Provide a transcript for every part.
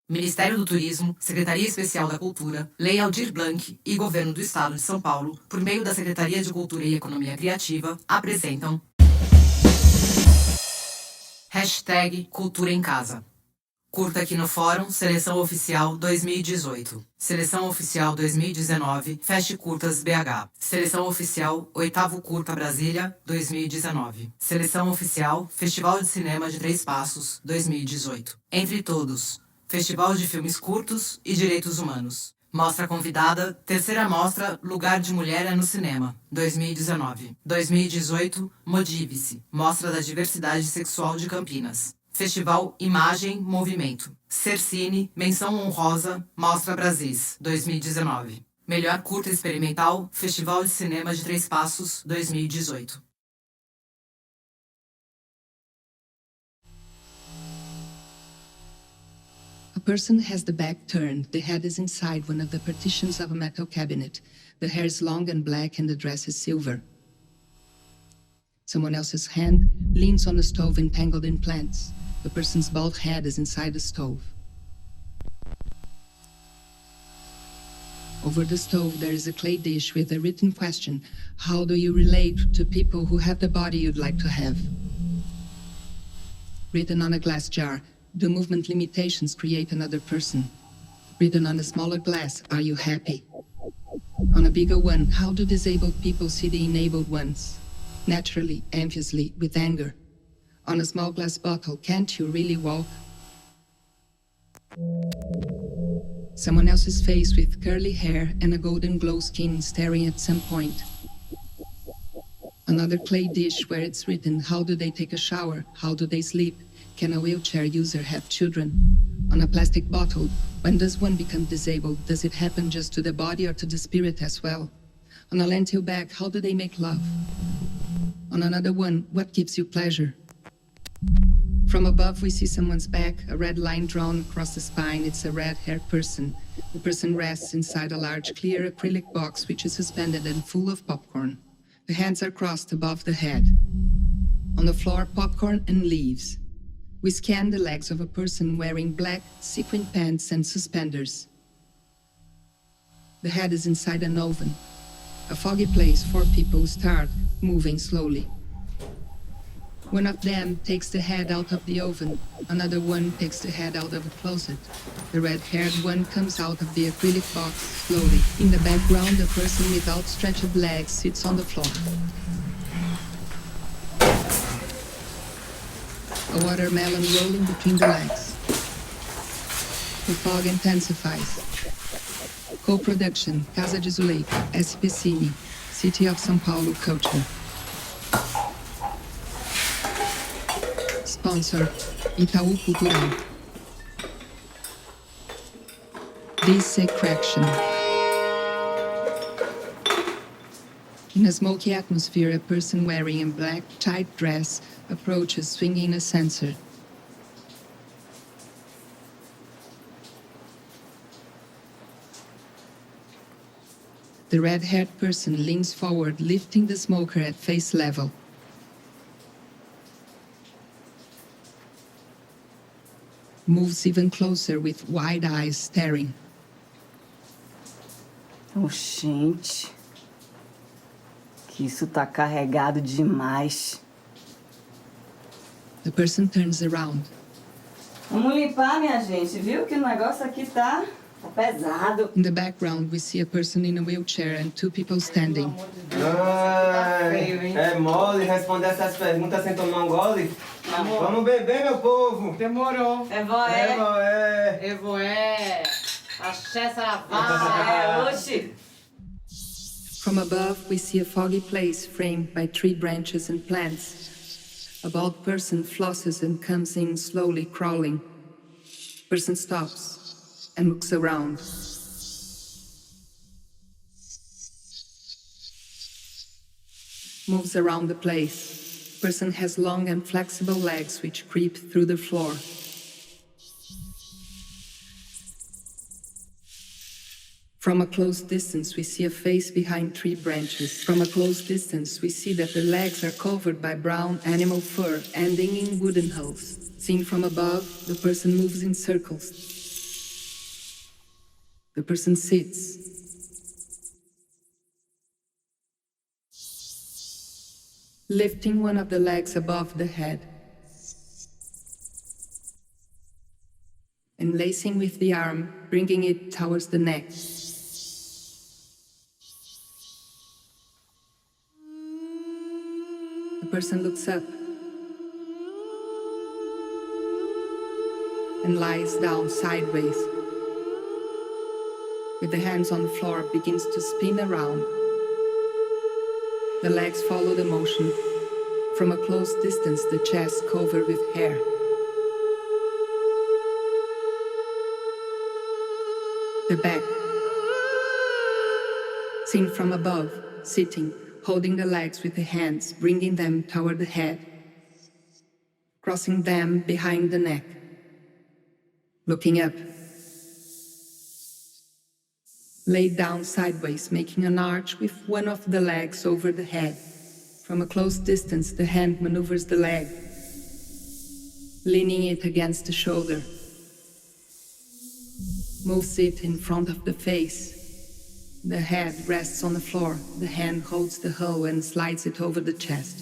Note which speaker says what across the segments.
Speaker 1: Ministério do Turismo, Secretaria Especial da Cultura, Lei ALDIR BLANC e Governo do Estado de São Paulo, por meio da Secretaria de Cultura e Economia Criativa, apresentam #Cultura em Casa. Curta aqui no Fórum, Seleção Oficial 2018. Seleção Oficial 2019, Fest Curtas BH. Seleção Oficial, 8º Curta Brasília, 2019. Seleção Oficial, Festival de Cinema de Três Passos, 2018. Entre todos, Festival de Filmes Curtos e Direitos Humanos. Mostra convidada, terceira mostra Lugar de Mulher é no Cinema, 2019. 2018, Modive-se, Mostra da Diversidade Sexual de Campinas. Festival Imagem, Movimento. Cercine, Menção Honrosa, Mostra Brasis, 2019. Melhor Curta Experimental, Festival de Cinema de Três Passos, 2018.
Speaker 2: A person has the back turned, the head is inside one of the partitions of a metal cabinet. The hair is long and black and the dress is silver. Someone else's hand leans on a stove entangled in plants. The person's bald head is inside the stove. Over the stove there is a clay dish with a written question. How do you relate to people who have the body you'd like to have? Written on a glass jar. Do movement limitations create another person? Written on a smaller glass, are you happy? On a bigger one, how do disabled people see the enabled ones? Naturally, enviously, with anger. On a small glass bottle, can't you really walk? Someone else's face with curly hair and a golden glow skin staring at some point. Another clay dish where it's written, how do they take a shower? How do they sleep? Can a wheelchair user have children? On a plastic bottle, when does one become disabled? Does it happen just to the body or to the spirit as well? On a lentil bag, how do they make love? On another one, what gives you pleasure? From above, we see someone's back, a red line drawn across the spine. It's a red-haired person. The person rests inside a large, clear acrylic box which is suspended and full of popcorn. The hands are crossed above the head. On the floor, popcorn and leaves. We scan the legs of a person wearing black sequin pants and suspenders. The head is inside an oven. A foggy place, 4 people start moving slowly. One of them takes the head out of the oven. Another one takes the head out of a closet. The red-haired one comes out of the acrylic box slowly. In the background, a person with outstretched legs sits on the floor. A watermelon rolling between the legs. The fog intensifies. Co-production, Casa de Zuleika, SP Cine, City of São Paulo Culture. Sponsor, Itaú Cultural. DesecrAcTION. In a smoky atmosphere, a person wearing a black, tight dress approaches swinging a censer. The red-haired person leans forward, lifting the smoker at face level. Moves even closer with wide eyes staring.
Speaker 3: Oh, gente. Que isso tá carregado demais.
Speaker 2: The person turns around.
Speaker 3: Vamos limpar, minha gente, viu? Que o negócio aqui tá pesado.
Speaker 2: In the background, we see a person in a wheelchair and 2 people standing.
Speaker 4: É mole responder essas perguntas sem tomar um gole? Vamos beber, meu povo!
Speaker 5: Demorou.
Speaker 4: Evoé!
Speaker 5: Axé, saravá.
Speaker 3: Oxi.
Speaker 2: From above, we see a foggy place framed by tree branches and plants. A bald person flosses and comes in slowly crawling. Person stops and looks around. Moves around the place. Person has long and flexible legs which creep through the floor. From a close distance, we see a face behind tree branches. From a close distance, we see that the legs are covered by brown animal fur, ending in wooden hulls. Seen from above, the person moves in circles. The person sits. Lifting one of the legs above the head. And lacing with the arm, bringing it towards the neck. The person looks up and lies down sideways. With the hands on the floor, begins to spin around. The legs follow the motion. From a close distance, the chest covered with hair. The back. Seen from above, sitting, holding the legs with the hands, bringing them toward the head. Crossing them behind the neck. Looking up. Laid down sideways, making an arch with one of the legs over the head. From a close distance, the hand maneuvers the leg, leaning it against the shoulder. Moves it in front of the face. The head rests on the floor. The hand holds the hoe and slides it over the chest.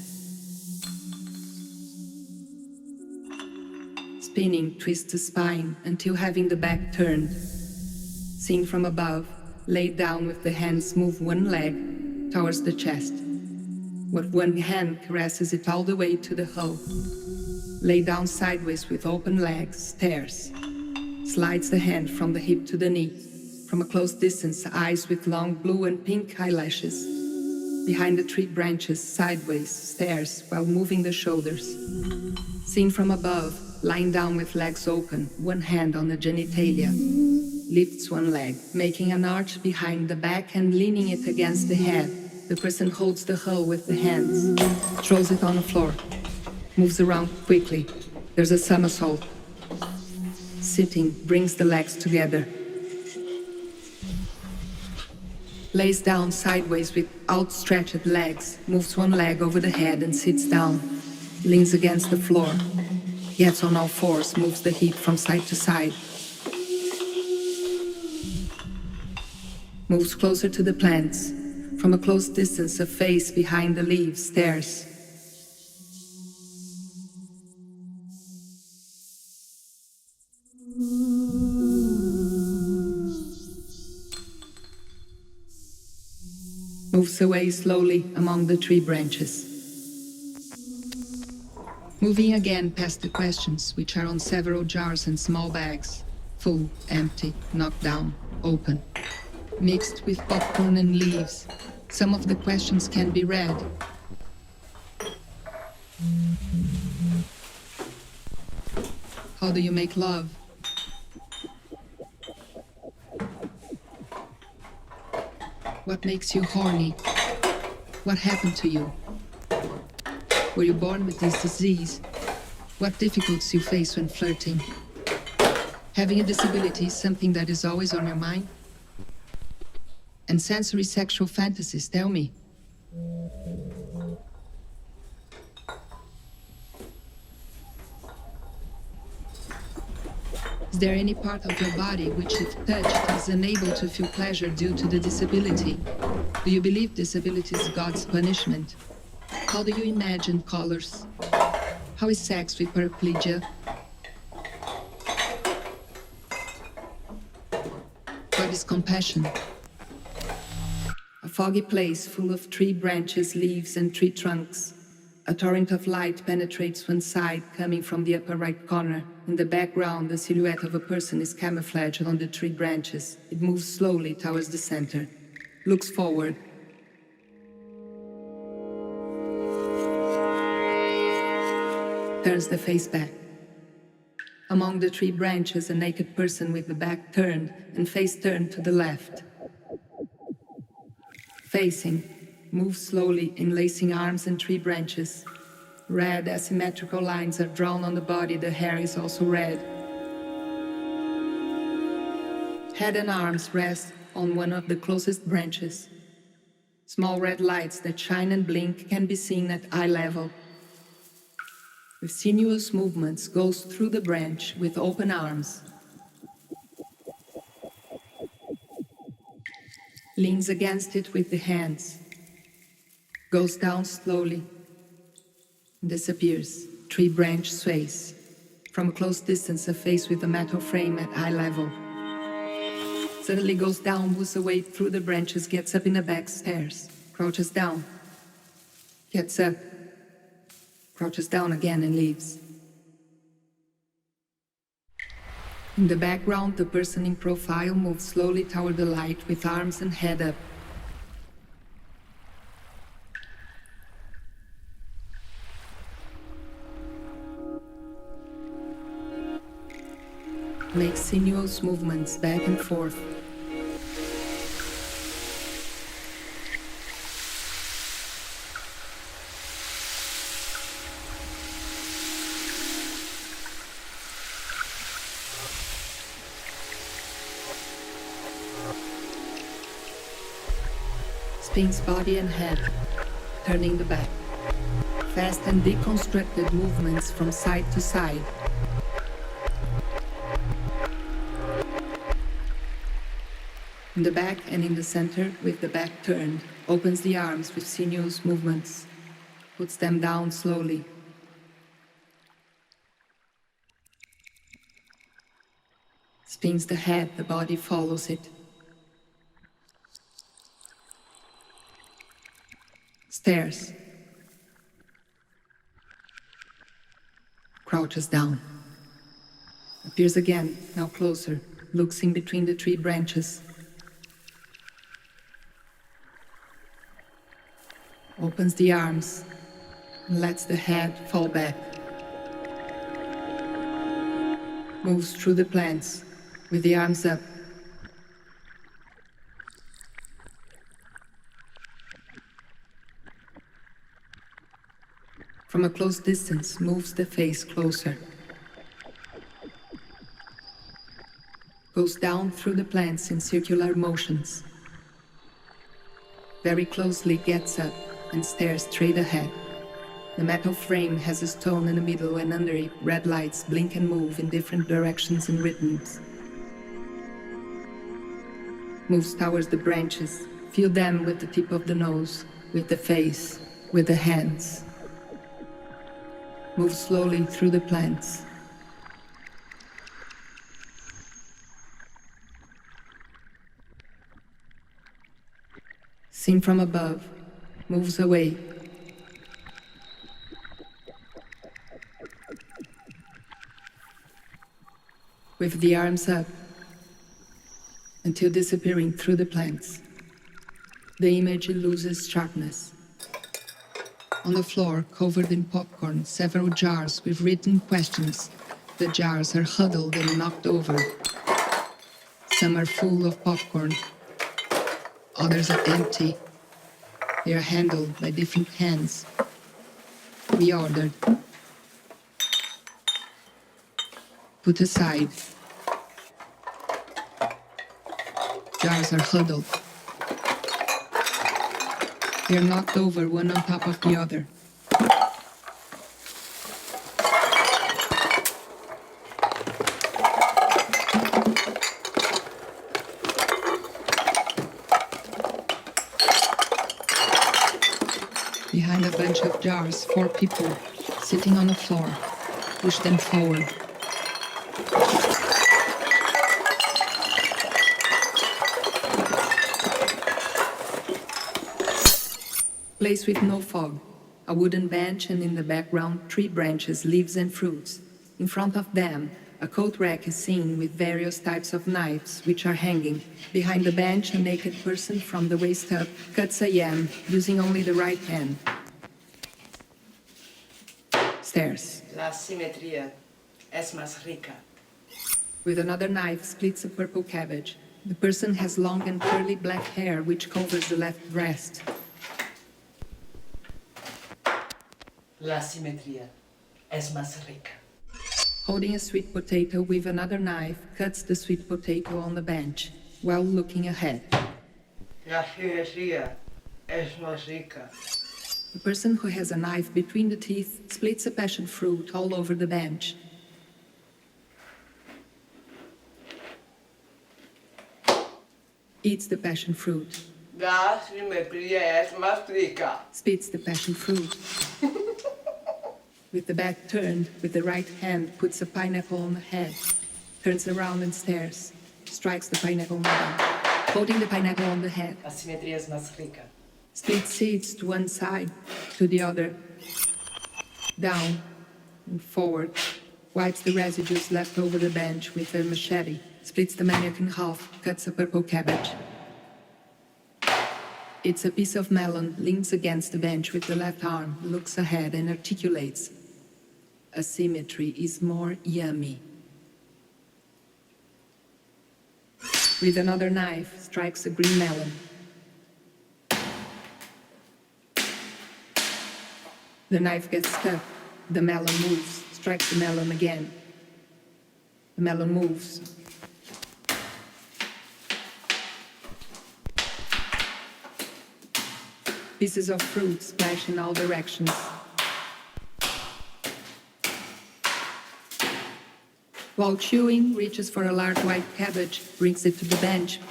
Speaker 2: Spinning, twists the spine until having the back turned. Seen from above, laid down with the hands, move one leg towards the chest. With one hand caresses it all the way to the hoe. Lay down sideways with open legs, stares. Slides the hand from the hip to the knee. From a close distance, eyes with long blue and pink eyelashes. Behind the tree branches, sideways, stares while moving the shoulders. Seen from above, lying down with legs open, one hand on the genitalia. Lifts one leg, making an arch behind the back and leaning it against the head. The person holds the hoe with the hands, throws it on the floor, moves around quickly. There's a somersault. Sitting, brings the legs together. Lays down sideways with outstretched legs, moves one leg over the head and sits down. Leans against the floor. Gets on all fours, moves the hip from side to side. Moves closer to the plants. From a close distance, a face behind the leaves stares. Moves away slowly among the tree branches. Moving again past the questions, which are on several jars and small bags. Full, empty, knocked down, open. Mixed with popcorn and leaves. Some of the questions can be read. How do you make love? What makes you horny? What happened to you? Were you born with this disease? What difficulties you face when flirting? Having a disability is something that is always on your mind? And sensory sexual fantasies, tell me. Is there any part of your body which, if touched, is unable to feel pleasure due to the disability? Do you believe disability is God's punishment? How do you imagine colors? How is sex with paraplegia? What is compassion? A foggy place full of tree branches, leaves, and tree trunks. A torrent of light penetrates one side, coming from the upper right corner. In the background, the silhouette of a person is camouflaged on the tree branches. It moves slowly towards the center. Looks forward. Turns the face back. Among the tree branches, a naked person with the back turned and face turned to the left. Facing, moves slowly, enlacing arms and tree branches. Red asymmetrical lines are drawn on the body, the hair is also red. Head and arms rest on one of the closest branches. Small red lights that shine and blink can be seen at eye level. With sinuous movements, goes through the branch with open arms. Leans against it with the hands. Goes down slowly. Disappears. Tree branch sways. From a close distance, a face with a metal frame at eye level. Suddenly goes down, moves away through the branches, gets up in the back stairs. Crouches down. Gets up. Crouches down again and leaves. In the background, the person in profile moves slowly toward the light with arms and head up. Makes sinuous movements back and forth. Spins body and head, turning the back. Fast and deconstructed movements from side to side. In the back and in the center, with the back turned, opens the arms with sinuous movements, puts them down slowly. Spins the head, the body follows it. Stares. Crouches down. Appears again, now closer, looks in between the tree branches. Opens the arms and lets the head fall back. Moves through the plants with the arms up. From a close distance, moves the face closer. Goes down through the plants in circular motions. Very closely gets up and stares straight ahead. The metal frame has a stone in the middle and under it red lights blink and move in different directions and rhythms. Moves towards the branches, feel them with the tip of the nose, with the face, with the hands. Moves slowly through the plants. Seen from above, moves away. With the arms up, until disappearing through the plants. The image loses sharpness. On the floor, covered in popcorn, several jars with written questions. The jars are huddled and knocked over. Some are full of popcorn. Others are empty. They are handled by different hands. Reordered. Put aside. Jars are huddled. They are knocked over one on top of the other. Behind a bunch of jars, 4 people sitting on the floor. Push them forward. Place with no fog. A wooden bench and in the background, tree branches, leaves and fruits. In front of them, a coat rack is seen with various types of knives which are hanging. Behind the bench, a naked person from the waist up cuts a yam using only the right hand. Stares.
Speaker 5: La simetría es más rica.
Speaker 2: With another knife, splits a purple cabbage. The person has long and curly black hair which covers the left breast.
Speaker 5: La simetría es más rica.
Speaker 2: Holding a sweet potato with another knife, cuts the sweet potato on the bench, while looking ahead.
Speaker 5: La simetría es más rica.
Speaker 2: The person who has a knife between the teeth splits a passion fruit all over the bench. Eats the passion fruit.
Speaker 5: La simetría es más rica.
Speaker 2: Spits the passion fruit. With the back turned, with the right hand, puts a pineapple on the head. Turns around and stares. Strikes the pineapple down. Holding the pineapple on the head.
Speaker 5: La simetría es más rica.
Speaker 2: Splits seeds to one side, to the other. Down and forward. Wipes the residues left over the bench with a machete. Splits the manioc in half. Cuts a purple cabbage. It's a piece of melon, leans against the bench with the left arm, looks ahead and articulates. Asymmetry is more yummy. With another knife, strikes a green melon. The knife gets stuck. The melon moves. Strikes the melon again. The melon moves. Pieces of fruit splash in all directions. While chewing, reaches for a large white cabbage, brings it to the bench.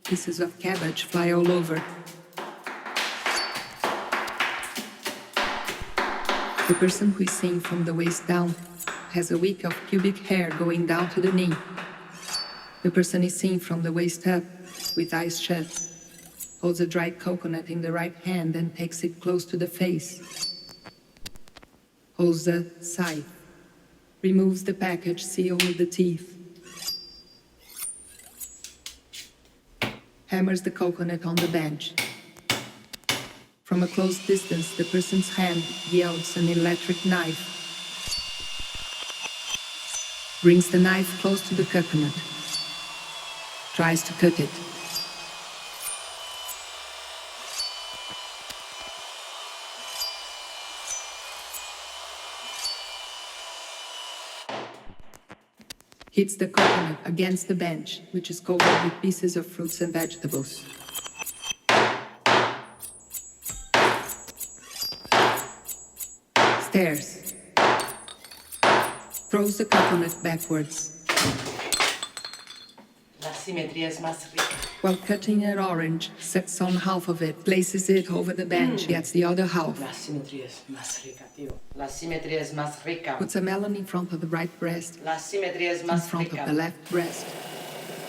Speaker 2: Pieces of cabbage fly all over. The person who is seen from the waist down has a week of pubic hair going down to the knee. The person is seen from the waist up, with eyes shut. Holds a dried coconut in the right hand and takes it close to the face. Holds a scythe. Removes the package sealed with the teeth. Hammers the coconut on the bench. From a close distance, the person's hand yields an electric knife. Brings the knife close to the coconut. Tries to cut it. Hits the coconut against the bench, which is covered with pieces of fruits and vegetables. Stares. Throws the coconut backwards.
Speaker 5: La simetría es más rica.
Speaker 2: While cutting an orange, sucks on half of it, places it over the bench, gets the other half.
Speaker 5: La simetría es más rica, tío. La simetría es más rica.
Speaker 2: Puts a melon in front of the right breast,
Speaker 5: La simetría es
Speaker 2: in
Speaker 5: más
Speaker 2: front
Speaker 5: rica.
Speaker 2: of the left breast.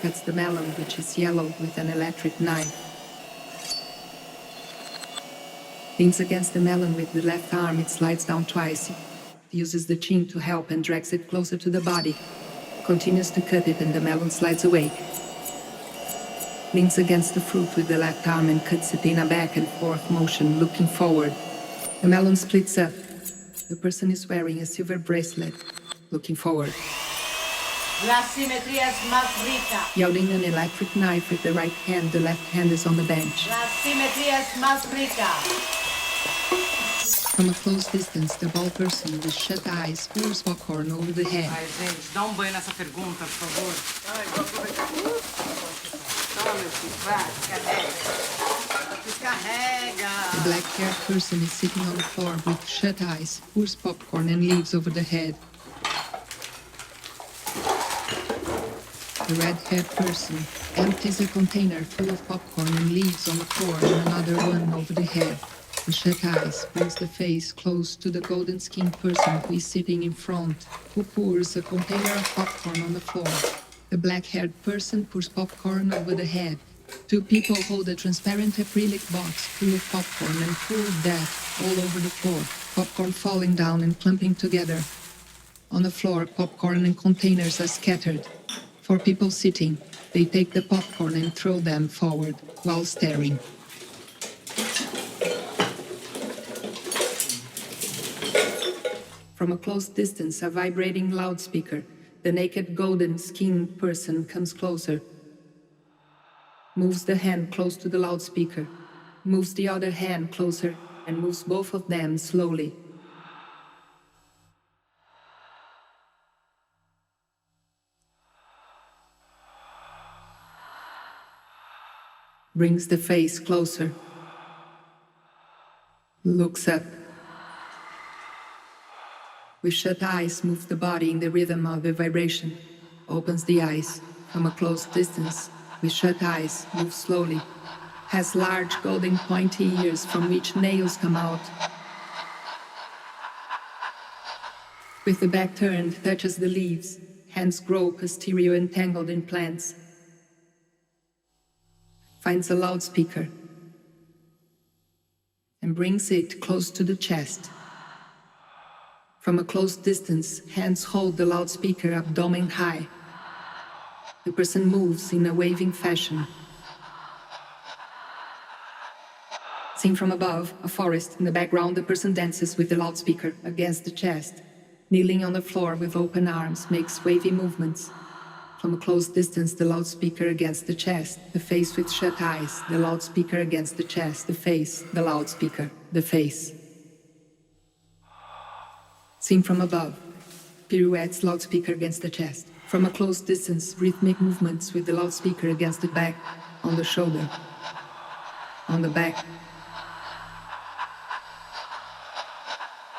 Speaker 2: Cuts the melon, which is yellow, with an electric knife. Leans against the melon with the left arm, it slides down twice. Uses the chin to help and drags it closer to the body. Continues to cut it and the melon slides away. Leans against the fruit with the left arm and cuts it in a back and forth motion, looking forward. The melon splits up. The person is wearing a silver bracelet, looking forward.
Speaker 5: La simetría es más rica.
Speaker 2: Yielding an electric knife with the right hand, the left hand is on the bench.
Speaker 5: La simetría es más rica.
Speaker 2: From a close distance, the bald person with shut eyes pours popcorn over the head.
Speaker 1: Ai, gente, dá um banho nessa pergunta, por favor. Ai, vou aproveitar. Toma, meu filho, vai, descarrega.
Speaker 2: The black-haired person is sitting on the floor with shut eyes, pours popcorn and leaves over the head. The red-haired person empties a container full of popcorn and leaves on the floor and another one over the head. The shut eyes brings the face close to the golden-skinned person who is sitting in front, who pours a container of popcorn on the floor. The black-haired person pours popcorn over the head. Two people hold a transparent acrylic box full of popcorn and pour that all over the floor, popcorn falling down and clumping together. On the floor, popcorn and containers are scattered. Four people sitting. They take the popcorn and throw them forward while staring. From a close distance, a vibrating loudspeaker. The naked golden-skinned person comes closer. Moves the hand close to the loudspeaker. Moves the other hand closer and moves both of them slowly. Brings the face closer. Looks up. With shut eyes, moves the body in the rhythm of the vibration. Opens the eyes. From a close distance, with shut eyes, moves slowly. Has large golden pointy ears from which nails come out. With the back turned, touches the leaves. Hands grope a stereo entangled in plants. Finds a loudspeaker and brings it close to the chest. From a close distance, hands hold the loudspeaker abdomen high. The person moves in a waving fashion. Seen from above, a forest. In the background, the person dances with the loudspeaker against the chest. Kneeling on the floor with open arms, makes wavy movements. From a close distance, the loudspeaker against the chest. The face with shut eyes, the loudspeaker against the chest. The face, the loudspeaker, the face. Seen from above, pirouettes, loudspeaker against the chest. From a close distance, rhythmic movements with the loudspeaker against the back, on the shoulder, on the back.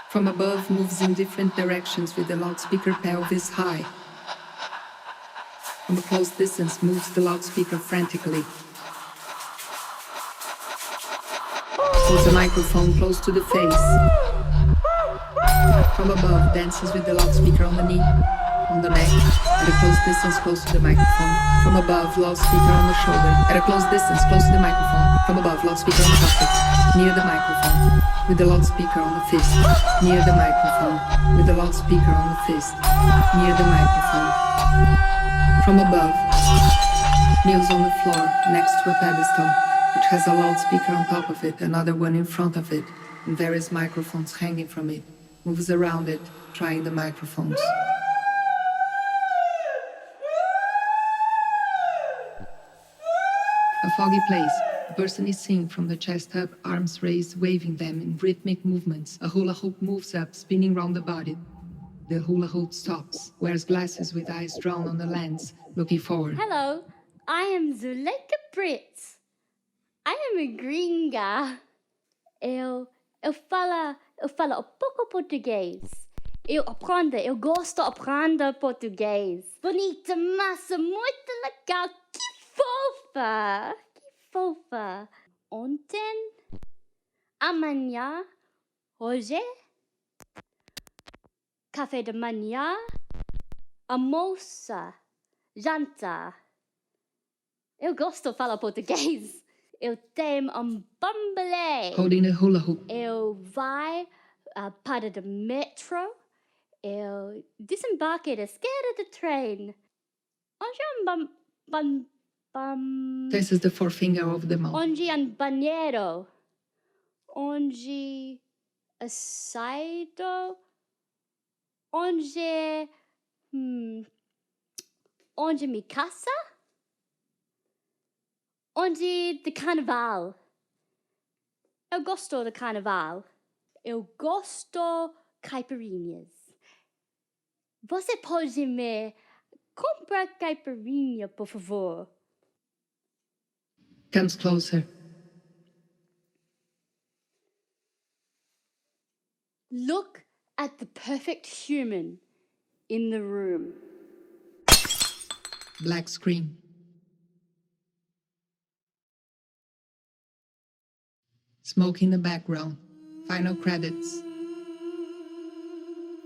Speaker 2: From above, moves in different directions with the loudspeaker pelvis high. From a close distance, moves the loudspeaker frantically. Holds the microphone close to the face. From above, dances with the loudspeaker on the knee, on the neck, at a close distance close to the microphone. From above, loudspeaker on the shoulder, at a close distance close to the microphone. From above, loudspeaker on the cockpit, near the microphone, with the loudspeaker on the fist, near the microphone, with the loudspeaker on the fist, near the microphone. From above, kneels on the floor next to a pedestal, which has a loudspeaker on top of it, another one in front of it, and various microphones hanging from it. Moves around it, trying the microphones. A foggy place. The person is seen from the chest up, arms raised, waving them in rhythmic movements. A hula hoop moves up, spinning round the body. The hula hoop stops, wears glasses with eyes drawn on the lens, looking forward.
Speaker 6: Hello, I am Zuleika Brit. I am a gringa. Eu falo um pouco português. Eu gosto de aprender português. Bonita, massa, muito legal. Que fofa. Ontem, amanhã, hoje, café da manhã, almoço, janta. Eu gosto de falar português. Eu tenho bambolê.
Speaker 2: Holding a hula hoop.
Speaker 6: Eu vai para o metro. Eu desembarquei da esquerda do trem. Onde é
Speaker 2: Places the forefinger over the mouth.
Speaker 6: onde é banheiro? Onde é saído? Onde me casa? Onde de carnaval? Eu gosto de carnaval. Eu gosto caipirinhas. Você pode me comprar caipirinha, por favor?
Speaker 2: Comes closer.
Speaker 6: Look at the perfect human in the room.
Speaker 2: Black screen. Smoke in the background. Final credits.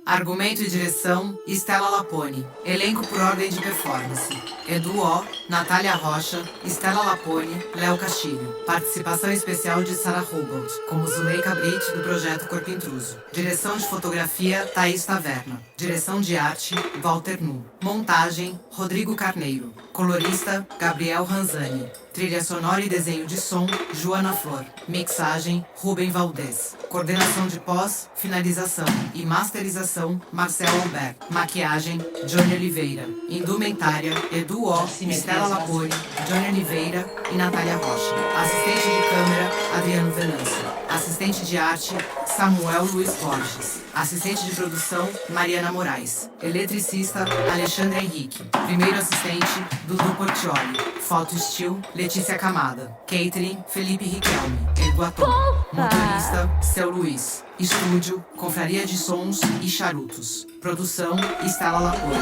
Speaker 1: Argumento e direção, Estela Lapponi. Elenco por ordem de performance. Edu O, Natalia Rocha, Estela Lapponi, Léo Castilho. Participação especial de Sarah Hubold, como Zuleika Brit do projeto Corpo Intruso. Direção de fotografia, Thaís Taverna. Direção de arte, Walter Nu. Montagem, Rodrigo Carneiro. Colorista, Gabriel Ranzani. Trilha sonora e desenho de som, Joana Flor. Mixagem, Rubem Valdez. Coordenação de pós, finalização e masterização, Marcelo Albert. Maquiagem, Johnny Oliveira. Indumentária, Edu O, Estela Lapponi, Johnny Oliveira e Natalia Rocha. Assistente de câmera, Adriano Venâncio. Assistente de arte, Samuel Luiz Borges. Assistente de produção, Mariana Moraes. Eletricista, Alexandre Henrique. Primeiro assistente, Dudu Portioli. Foto e Still, Letícia Camada. Catering, Felipe Riquelme. Eguatão. Motorista, seu Luiz. Estúdio, Confraria de Sons e Charutos. Produção, Estela Lapponi.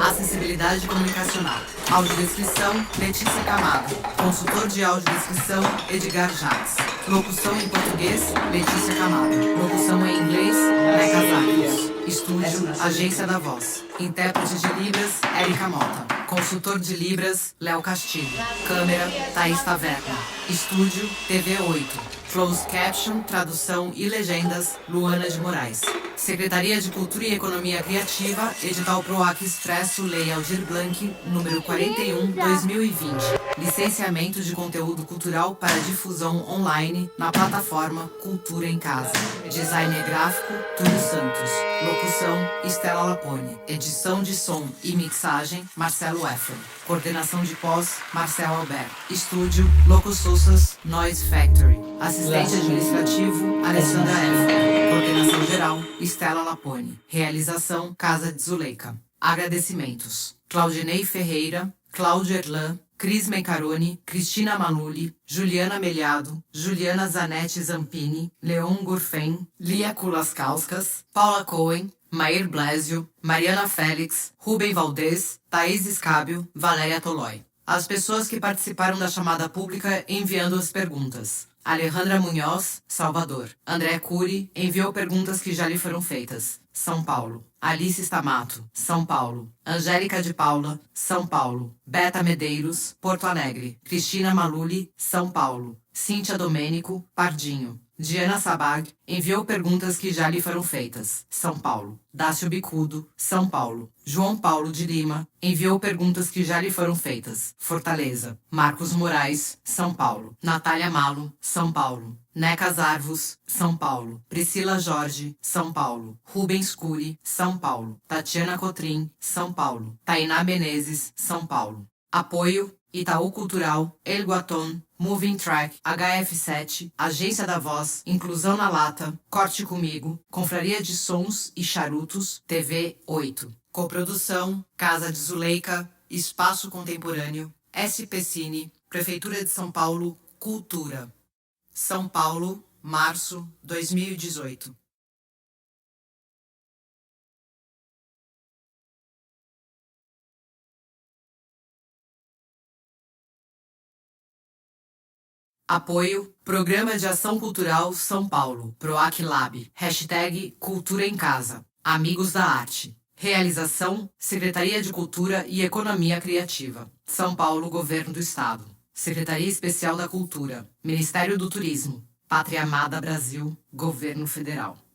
Speaker 1: Acessibilidade comunicacional. Audiodescrição, Letícia Camado. Consultor de audiodescrição, Edgar Jacques. Locução em português, Letícia Camado. Locução em inglês, Neca Zarcos. Estúdio, Agência da Voz. Intérprete de Libras, Érica Mota. Consultor de Libras, Léo Castilho. Câmera, Thaís Taverna. Estúdio, TV 8. Closed Caption, Tradução e Legendas, Luana de Moraes. Secretaria de Cultura e Economia Criativa, Edital PROAC Expresso, Lei ALDIR BLANC, número 41, 2020. Licenciamento de conteúdo cultural para difusão online na plataforma Cultura em Casa. Designer gráfico, Túlio Santos. Locução, Estela Lapponi. Edição de som e mixagem, Marcelo Effel. Coordenação de pós, Marcelo Albert. Estúdio, Locos Souças, Noise Factory. Assistente administrativo, Alessandra Effel. Coordenação geral, Estela Lapponi. Realização, Casa de Zuleika. Agradecimentos: Claudinei Ferreira, Cláudia Erlan, Cris Mencaroni, Cristina Maluli, Juliana Meliado, Juliana Zanetti Zampini, Leon Gurfen, Lia Kulaskauskas, Paula Cohen, Mair Blasio, Mariana Félix, Rubem Valdez, Thaís Escábio, Valéria Tolói. As pessoas que participaram da chamada pública enviando as perguntas: Alejandra Munhoz, Salvador. André Cury enviou perguntas que já lhe foram feitas, São Paulo. Alice Stamato, São Paulo. Angélica de Paula, São Paulo. Beta Medeiros, Porto Alegre. Cristina Maluli, São Paulo. Cíntia Domênico, Pardinho. Diana Sabag enviou perguntas que já lhe foram feitas, São Paulo. Dácio Bicudo, São Paulo. João Paulo de Lima enviou perguntas que já lhe foram feitas, Fortaleza. Marcos Moraes, São Paulo. Natália Malo, São Paulo. Necas Arvos, São Paulo. Priscila Jorge, São Paulo. Rubens Cury, São Paulo. Tatiana Cotrim, São Paulo. Tainá Menezes, São Paulo. Apoio: Itaú Cultural, El Guaton, Moving Track, HF7, Agência da Voz, Inclusão na Lata, Corte Comigo, Confraria de Sons e Charutos, TV 8. Coprodução, Casa de Zuleika, Espaço Contemporâneo, SP Cine, Prefeitura de São Paulo, Cultura. São Paulo, março 2018. Apoio: Programa de Ação Cultural São Paulo, PROAC Lab, hashtag Cultura em Casa, Amigos da Arte. Realização: Secretaria de Cultura e Economia Criativa, São Paulo, Governo do Estado. Secretaria Especial da Cultura, Ministério do Turismo, Pátria Amada Brasil, Governo Federal.